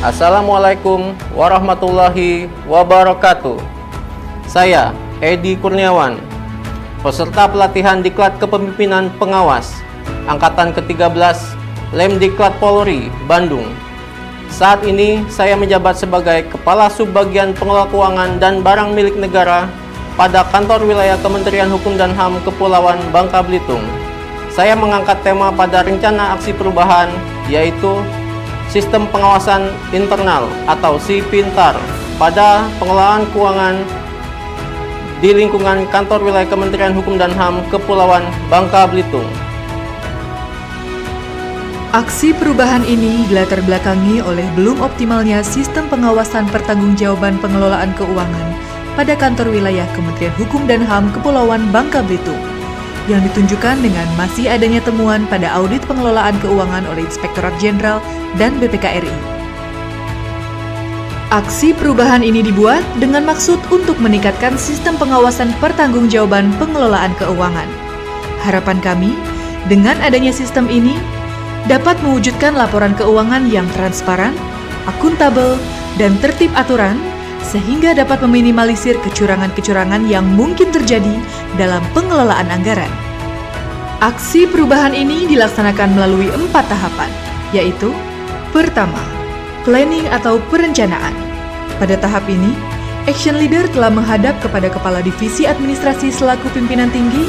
Assalamualaikum warahmatullahi wabarakatuh. Saya Edi Kurniawan, peserta pelatihan Diklat Kepemimpinan Pengawas Angkatan ke-13 Lemdiklat Polri, Bandung. Saat ini saya menjabat sebagai Kepala Subbagian Pengelola Keuangan dan Barang Milik Negara pada Kantor Wilayah Kementerian Hukum dan HAM Kepulauan Bangka Belitung. Saya mengangkat tema pada rencana aksi perubahan, yaitu Sistem Pengawasan Internal atau SIPINTAR pada pengelolaan keuangan di lingkungan Kantor Wilayah Kementerian Hukum dan HAM Kepulauan Bangka Belitung. Aksi perubahan ini dilatar belakangi oleh belum optimalnya sistem pengawasan pertanggungjawaban pengelolaan keuangan pada Kantor Wilayah Kementerian Hukum dan HAM Kepulauan Bangka Belitung, yang ditunjukkan dengan masih adanya temuan pada audit pengelolaan keuangan oleh Inspektorat Jenderal dan BPK RI. Aksi perubahan ini dibuat dengan maksud untuk meningkatkan sistem pengawasan pertanggungjawaban pengelolaan keuangan. Harapan kami, dengan adanya sistem ini, dapat mewujudkan laporan keuangan yang transparan, akuntabel, dan tertib aturan, sehingga dapat meminimalisir kecurangan-kecurangan yang mungkin terjadi dalam pengelolaan anggaran. Aksi perubahan ini dilaksanakan melalui 4 tahapan, yaitu: pertama, planning atau perencanaan. Pada tahap ini, Action Leader telah menghadap kepada Kepala Divisi Administrasi selaku pimpinan tinggi,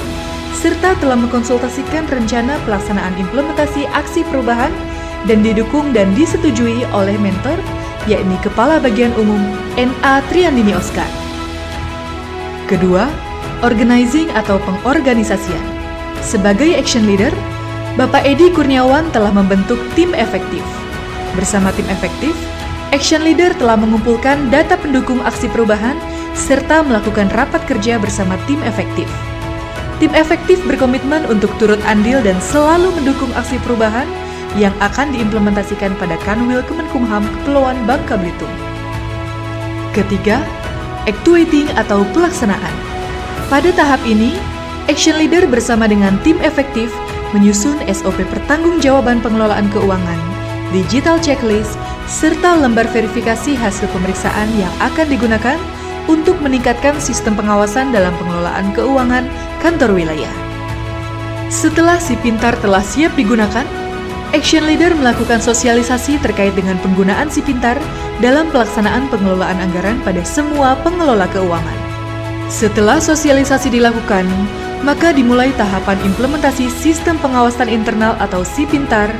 serta telah mengkonsultasikan rencana pelaksanaan implementasi aksi perubahan dan didukung dan disetujui oleh mentor, yakni Kepala Bagian Umum NA Triandini Oscar. Kedua, organizing atau pengorganisasian. Sebagai Action Leader, Bapak Edi Kurniawan telah membentuk tim efektif. Bersama tim efektif, Action Leader telah mengumpulkan data pendukung aksi perubahan serta melakukan rapat kerja bersama tim efektif. Tim efektif berkomitmen untuk turut andil dan selalu mendukung aksi perubahan yang akan diimplementasikan pada Kanwil Kemenkumham Kepulauan Bangka Belitung. Ketiga, actuating atau pelaksanaan. Pada tahap ini, Action Leader bersama dengan tim efektif menyusun SOP pertanggungjawaban pengelolaan keuangan, digital checklist, serta lembar verifikasi hasil pemeriksaan yang akan digunakan untuk meningkatkan sistem pengawasan dalam pengelolaan keuangan kantor wilayah. Setelah SIPINTAR telah siap digunakan, Action Leader melakukan sosialisasi terkait dengan penggunaan SIPINTAR dalam pelaksanaan pengelolaan anggaran pada semua pengelola keuangan. Setelah sosialisasi dilakukan, maka dimulai tahapan implementasi Sistem Pengawasan Internal atau SIPINTAR,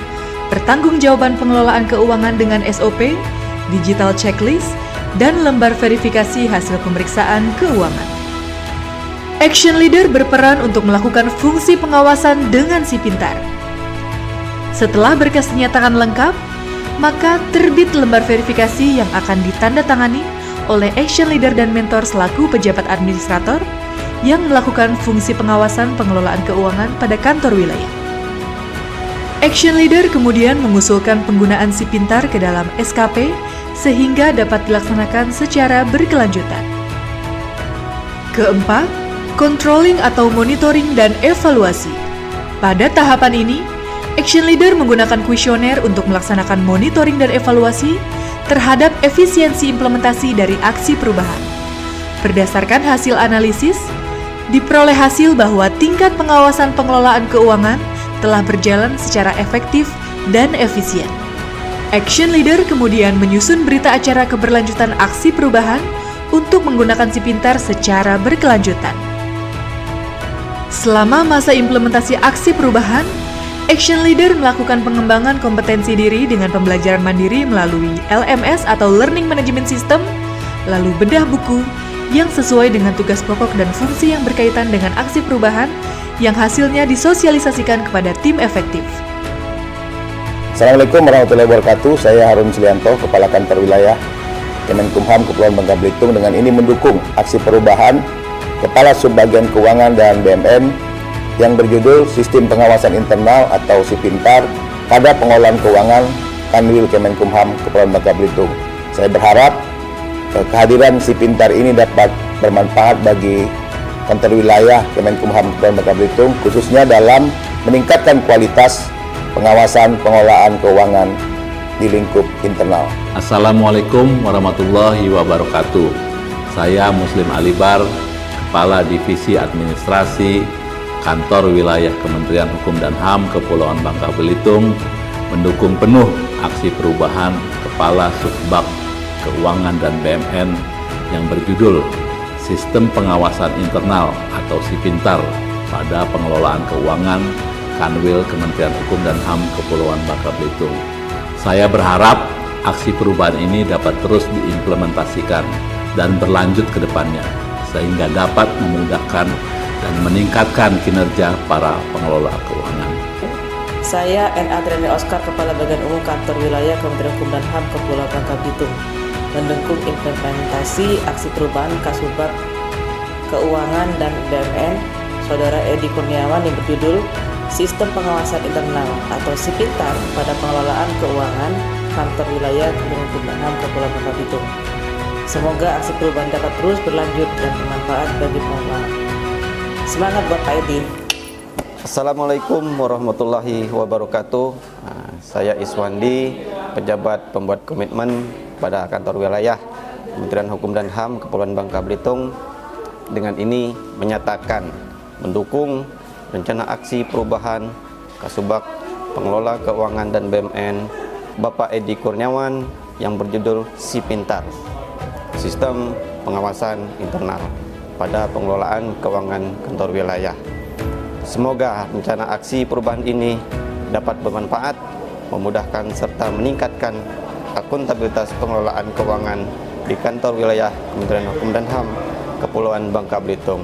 pertanggungjawaban pengelolaan keuangan dengan SOP, digital checklist, dan lembar verifikasi hasil pemeriksaan keuangan. Action Leader berperan untuk melakukan fungsi pengawasan dengan SIPINTAR. Setelah berkas dinyatakan lengkap, maka terbit lembar verifikasi yang akan ditandatangani oleh Action Leader dan mentor selaku pejabat administrator yang melakukan fungsi pengawasan pengelolaan keuangan pada kantor wilayah. Action Leader kemudian mengusulkan penggunaan SIPINTAR ke dalam SKP sehingga dapat dilaksanakan secara berkelanjutan. Keempat, controlling atau monitoring dan evaluasi. Pada tahapan ini, Action Leader menggunakan kuesioner untuk melaksanakan monitoring dan evaluasi terhadap efisiensi implementasi dari aksi perubahan. Berdasarkan hasil analisis, diperoleh hasil bahwa tingkat pengawasan pengelolaan keuangan telah berjalan secara efektif dan efisien. Action Leader kemudian menyusun berita acara keberlanjutan aksi perubahan untuk menggunakan SIPINTAR secara berkelanjutan. Selama masa implementasi aksi perubahan, Action Leader melakukan pengembangan kompetensi diri dengan pembelajaran mandiri melalui LMS atau Learning Management System, lalu bedah buku yang sesuai dengan tugas pokok dan fungsi yang berkaitan dengan aksi perubahan yang hasilnya disosialisasikan kepada tim efektif. Assalamualaikum warahmatullahi wabarakatuh. Saya Harun Silianto, Kepala Kantor Wilayah Kemenkumham Kepulauan Bangka Belitung, dengan ini mendukung aksi perubahan Kepala Subbagian Keuangan dan BMN yang berjudul Sistem Pengawasan Internal atau SIPINTAR pada pengelolaan keuangan Kanwil Kemenkumham Kepulauan Bangka Belitung. Saya berharap kehadiran SIPINTAR ini dapat bermanfaat bagi kantor wilayah Kemenkumham Kepulauan Bangka Belitung, khususnya dalam meningkatkan kualitas pengawasan pengelolaan keuangan di lingkup internal. Assalamualaikum warahmatullahi wabarakatuh. Saya Muslim Alibar, Kepala Divisi Administrasi Kantor Wilayah Kementerian Hukum dan HAM Kepulauan Bangka Belitung, mendukung penuh aksi perubahan Kepala Subbag Keuangan dan BMN yang berjudul Sistem Pengawasan Internal atau SIPINTAR pada pengelolaan keuangan Kanwil Kementerian Hukum dan HAM Kepulauan Bangka Belitung. Saya berharap aksi perubahan ini dapat terus diimplementasikan dan berlanjut ke depannya, sehingga dapat memudahkan dan meningkatkan kinerja para pengelola keuangan. Saya N. Adriani Oscar, Kepala Bagian Umum Kantor Wilayah Kementerian Hukum dan HAM Kepulauan Bangka Belitung, mendukung implementasi aksi perubahan Kasubag Keuangan dan BMN Saudara Edi Kurniawan yang berjudul Sistem Pengawasan Internal atau SIPINTAR pada pengelolaan keuangan Kantor Wilayah Kementerian Hukum dan HAM Kepulauan Bangka Belitung. Semoga aksi perubahan dapat terus berlanjut dan bermanfaat bagi pengelola. Semangat buat Pak Edi. Assalamualaikum warahmatullahi wabarakatuh. Saya Iswandi, pejabat pembuat komitmen pada Kantor Wilayah Kementerian Hukum dan HAM Kepulauan Bangka Belitung. Dengan ini menyatakan mendukung rencana aksi perubahan Kasubag Pengelola Keuangan dan BMN Bapak Edi Kurniawan yang berjudul SIPINTAR, Sistem Pengawasan Internal pada pengelolaan keuangan kantor wilayah. Semoga rencana aksi perubahan ini dapat bermanfaat, memudahkan serta meningkatkan akuntabilitas pengelolaan keuangan di kantor wilayah Kementerian Hukum dan HAM Kepulauan Bangka Belitung.